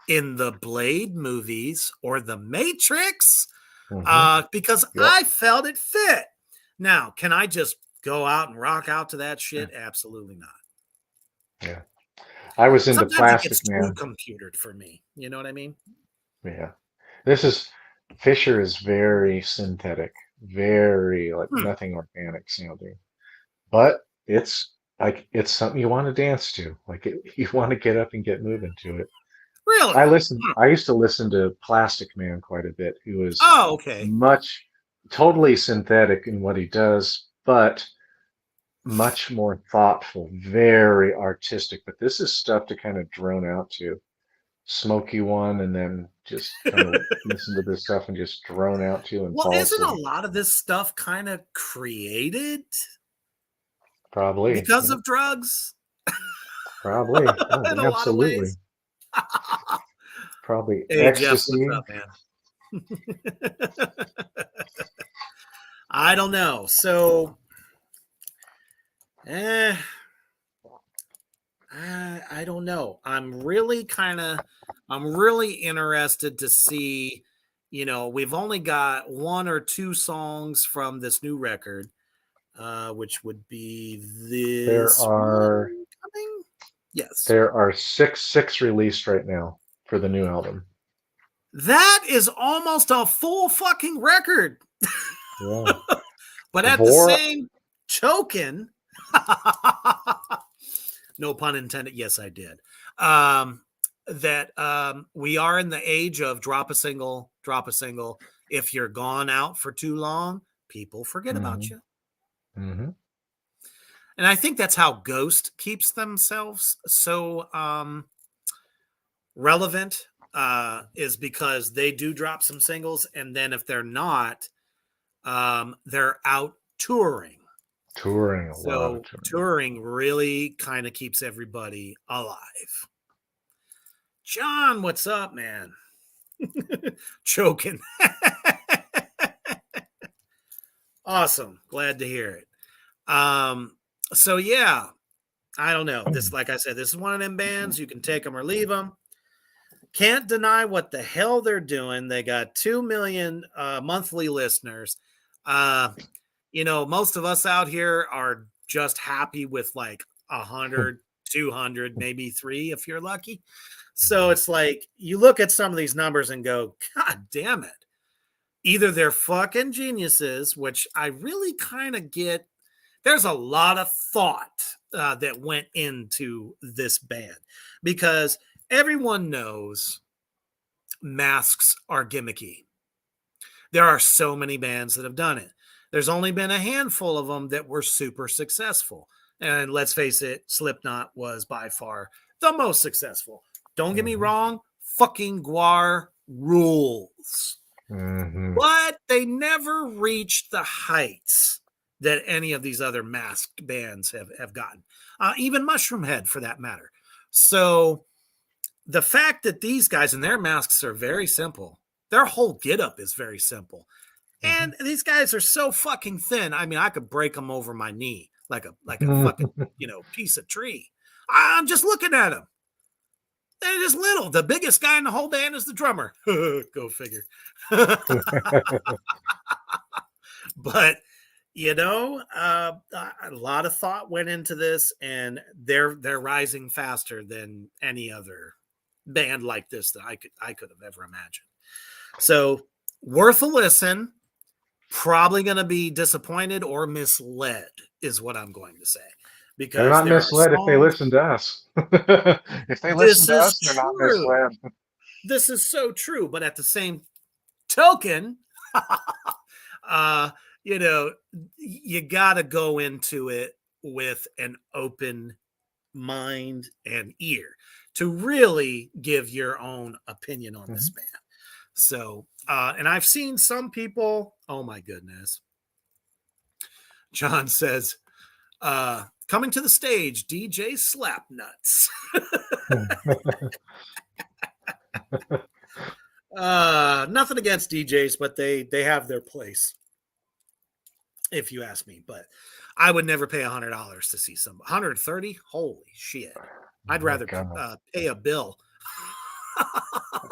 in the Blade movies or the Matrix because Yep. I felt it fit. Now, can I just go out and rock out to that shit? Absolutely not. Yeah. I was into Sometimes it Plastic gets too Man. computered for me. You know what I mean? Yeah. Fisher is very synthetic, very like nothing organic sounding. But it's like it's something you want to dance to. Like you want to get up and get moving to it. Really? I used to listen to Plastic Man quite a bit, who is Oh, okay. totally synthetic in what he does, but much more thoughtful, very artistic. But this is stuff to kind of drone out to. Smoky one, and then just kind of listen to this stuff and just drone out to and Well, fall isn't a asleep. lot of this stuff kind of created Probably because yeah, of drugs? probably oh, In a lot of absolutely. ways. Probably Hey, Jeff, what's ecstasy. up, man? I don't know. So, I don't know. I'm really interested to see, you know, we've only got 1 or 2 songs from this new record, which would be this one coming. Yes. There are six released right now for the new album. That is almost a full fucking record. Yeah. But at the same token, no pun intended. Yes, I did. That we are in the age of drop a single. If you're gone out for too long, people forget about you. Mm-hmm. And I think that's how Ghost keeps themselves so relevant, is because they do drop some singles, and then if they're not, they're out touring. So touring really kind of keeps everybody alive. John, what's up, man? Choking. Awesome. Glad to hear it. So yeah, I don't know. This, like I said, this is one of them bands. You can take them or leave them. Can't deny what the hell they're doing. They got 2 million monthly listeners. You know, most of us out here are just happy with like 100, 200, maybe 3 if you're lucky. So it's like you look at some of these numbers and go, God damn it. Either they're fucking geniuses, which I really kind of get. There's a lot of thought that went into this band because everyone knows masks are gimmicky. There are so many bands that have done it. There's only been a handful of them that were super successful. And let's face it, Slipknot was by far the most successful. Don't get me wrong, fucking Gwar rules. But they never reached the heights that any of these other masked bands have gotten. Even Mushroomhead, for that matter. So the fact that these guys and their masks are very simple, their whole getup is very simple. And these guys are so fucking thin. I mean, I could break them over my knee like a fucking, you know, piece of tree. I'm just looking at them. They're just little. The biggest guy in the whole band is the drummer. Go figure. But, you know, a lot of thought went into this, and they're rising faster than any other band like this that I could have ever imagined. So worth a listen. Probably going to be disappointed or misled is what I'm going to say. Because they're not misled if they listen to us. If they listen to us, they're not misled. This is so true. But at the same token, you know, you got to go into it with an open mind and ear to really give your own opinion on this band. So, and I've seen some people, oh my goodness. John says, coming to the stage, DJ Slapnuts. Nothing against DJs, but they have their place, if you ask me. But I would never pay $100 to see some 130. Holy shit! I'd rather pay a bill.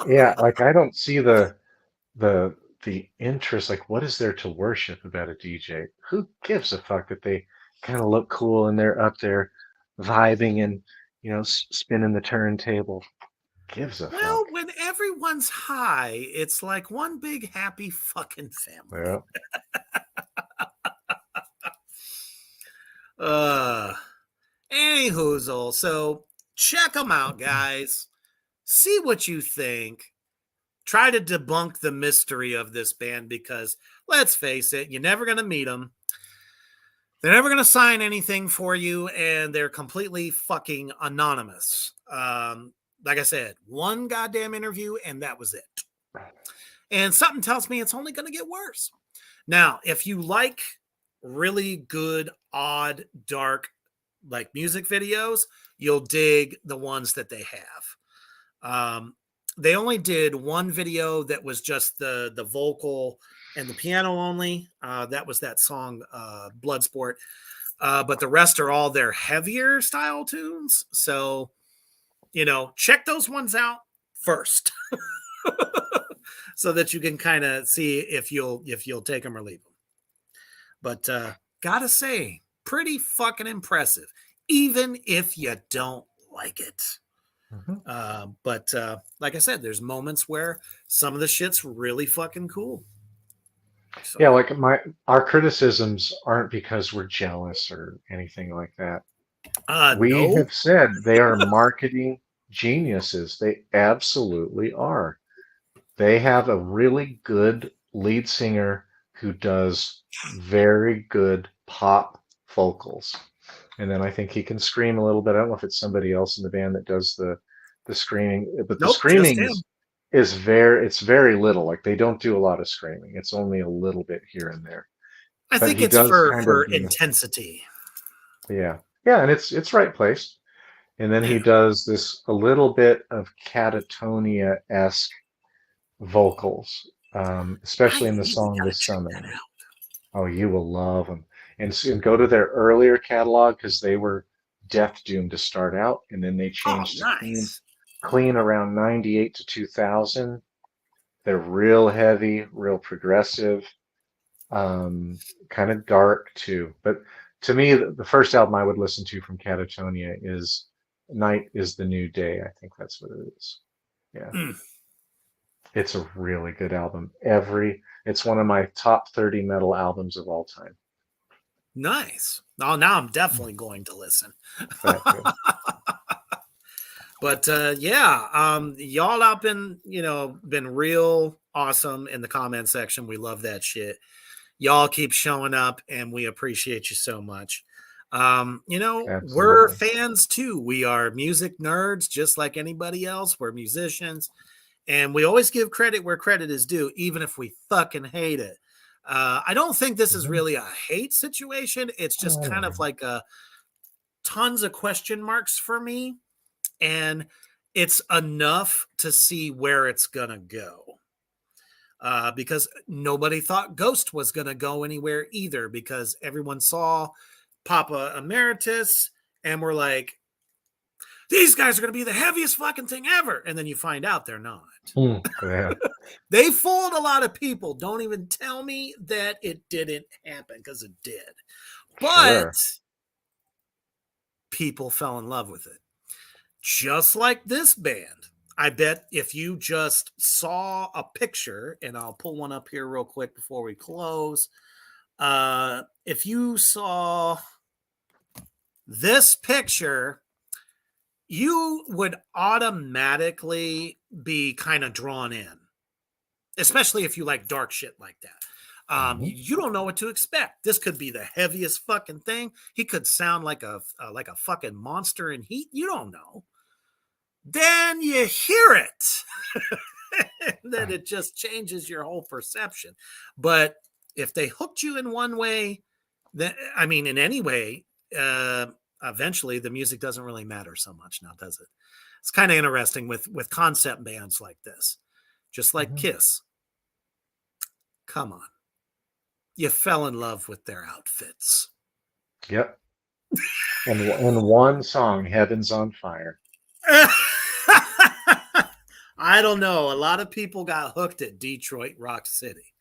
Yeah, like I don't see the interest. Like, what is there to worship about a DJ? Who gives a fuck that they kind of look cool and they're up there vibing and spinning the turntable? Gives a Well, fuck. when everyone's high, it's like one big happy fucking family. Yeah. Anyhoozle, so check them out, guys. See what you think. Try to debunk the mystery of this band because, let's face it, you're never going to meet them. They're never going to sign anything for you, and they're completely fucking anonymous. Like I said, one goddamn interview, and that was it. And something tells me it's only going to get worse. Now, if you like really good, odd, dark, like music videos, you'll dig the ones that they have. They only did one video that was just the vocal and the piano only. That was that song, Bloodsport. But the rest are all their heavier style tunes. So, check those ones out first so that you can kind of see if you'll take them or leave them. But gotta say, pretty fucking impressive, even if you don't like it. But like I said, there's moments where some of the shit's really fucking cool. So. Yeah, like our criticisms aren't because we're jealous or anything like that. We have said they are marketing geniuses. They absolutely are. They have a really good lead singer who does very good pop vocals. And then I think he can scream a little bit. I don't know if it's somebody else in the band that does the screaming, but the screaming is very little. Like they don't do a lot of screaming. It's only a little bit here and there. I think it's for intensity. Yeah. Yeah, and it's right placed. And then he does this a little bit of Catatonia-esque vocals, especially in the song "The Summon." Oh, you will love them. And go to their earlier catalog because they were Death Doom to start out, and then they changed to clean around 98 to 2000. They're real heavy, real progressive, kind of dark too. But to me, the first album I would listen to from Catatonia is Night is the New Day. I think that's what it is. Yeah. It's a really good album. It's one of my top 30 metal albums of all time. Nice. Oh, now I'm definitely going to listen. But y'all out been real awesome in the comment section. We love that shit. Y'all keep showing up and we appreciate you so much. We're fans too. We are music nerds just like anybody else. We're musicians. And we always give credit where credit is due, even if we fucking hate it. I don't think this is really a hate situation. It's just kind of like tons of question marks for me. And it's enough to see where it's going to go. Because nobody thought Ghost was going to go anywhere either, because everyone saw Papa Emeritus and we're like, these guys are going to be the heaviest fucking thing ever. And then you find out they're not. They fooled a lot of people. Don't even tell me that it didn't happen, because it did. But people fell in love with it. Just like this band. I bet if you just saw a picture, and I'll pull one up here real quick before we close. If you saw this picture, you would automatically be kind of drawn in, especially if you like dark shit like that. You don't know what to expect. This could be the heaviest fucking thing. He could sound like a fucking monster in heat. You don't know. Then you hear it. Then it just changes your whole perception. But if they hooked you in one way, then I mean, in any way, eventually the music doesn't really matter so much now, does it? It's kind of interesting with concept bands like this, just like Kiss. Come on, you fell in love with their outfits. Yep. And in one song, "Heaven's on Fire." I don't know. A lot of people got hooked at Detroit Rock City,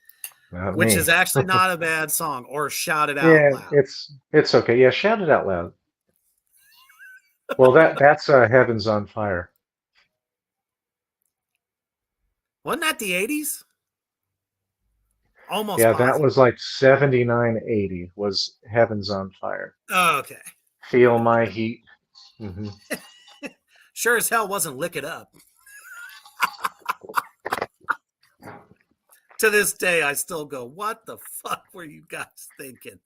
Not which me. is actually not a bad song, or Shout It Out Loud. It's okay. Yeah, shout it out loud. Well, that's "Heaven's on Fire." Wasn't that the 80s? Almost. Yeah, positive. that was like 79, 80 was "Heaven's on Fire." Oh, okay. Feel my heat. Sure as hell wasn't Lick It Up. To this day, I still go, what the fuck were you guys thinking?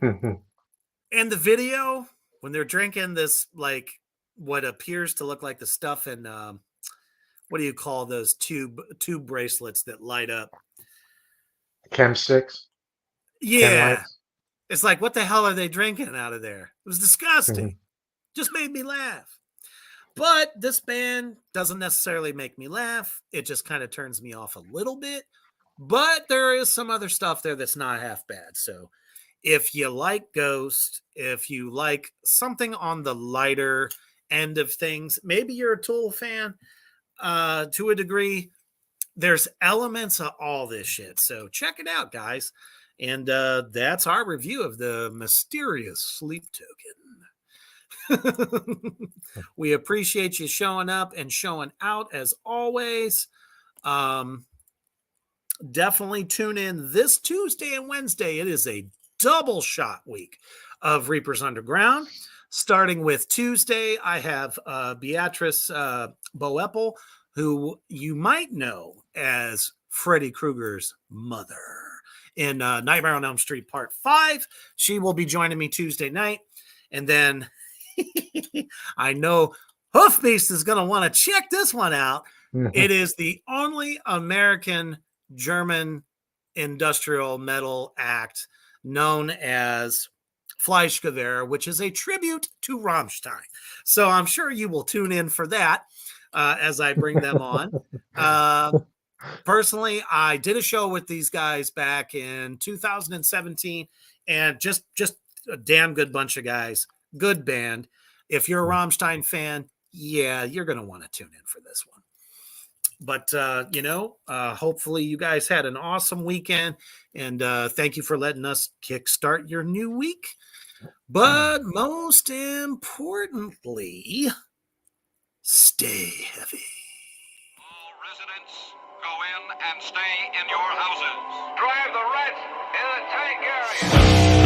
And the video, when they're drinking this, like, what appears to look like the stuff in, what do you call those tube bracelets that light up? Chem sticks. Yeah. It's like, what the hell are they drinking out of there? It was disgusting. Just made me laugh. But this band doesn't necessarily make me laugh. It just kind of turns me off a little bit. But there is some other stuff there that's not half bad. So if you like Ghost, if you like something on the lighter end of things, maybe you're a Tool fan to a degree. There's elements of all this shit. So check it out, guys. And that's our review of the Mysterious Sleep Token. We appreciate you showing up and showing out as always. Definitely tune in this Tuesday and Wednesday. It is a double shot week of Reapers Underground. Starting with Tuesday, I have Beatrice Boepple, who you might know as Freddy Krueger's mother in Nightmare on Elm Street Part 5. She will be joining me Tuesday night. And then I know Hoofbeast is going to want to check this one out. It is the only American German industrial metal act known as Fleischgewehr, which is a tribute to Rammstein. So I'm sure you will tune in for that as I bring them on. Personally, I did a show with these guys back in 2017, and just a damn good bunch of guys. Good band. If you're a Rammstein fan, yeah, you're going to want to tune in for this one. But, hopefully you guys had an awesome weekend, and thank you for letting us kickstart your new week. But most importantly, stay heavy. All residents, go in and stay in your houses. Drive the rats in the tank area.